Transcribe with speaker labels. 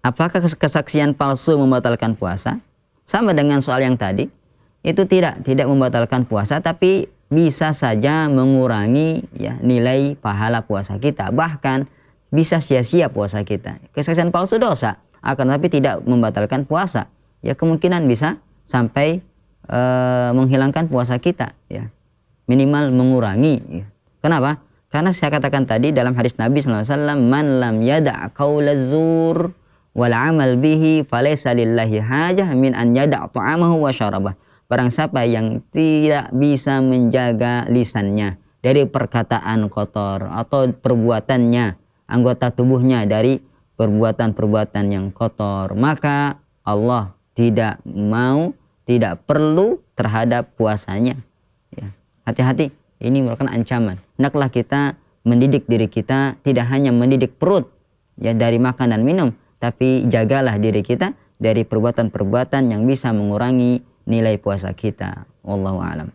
Speaker 1: Apakah kesaksian palsu membatalkan puasa? Sama dengan soal yang tadi, itu tidak membatalkan puasa, tapi bisa saja mengurangi ya nilai pahala puasa kita, bahkan bisa sia-sia puasa kita. Kesaksian palsu dosa, akan tapi tidak membatalkan puasa. Ya kemungkinan bisa sampai menghilangkan puasa kita, ya minimal mengurangi. Ya. Kenapa? Karena saya katakan tadi dalam hadis Nabi SAW, man lam yada' qaulaz zur wal amal bihi falaysa lillahi hajah min an yada' ta'amahu wa syarabah. Barang siapa yang tidak bisa menjaga lisannya dari perkataan kotor atau perbuatannya, anggota tubuhnya dari perbuatan-perbuatan yang kotor, maka Allah tidak perlu terhadap puasanya. Ya. Hati-hati, ini merupakan ancaman. Hendaklah kita mendidik diri kita, tidak hanya mendidik perut ya dari makan dan minum, tapi jagalah diri kita dari perbuatan-perbuatan yang bisa mengurangi nilai puasa kita. Wallahu a'lam.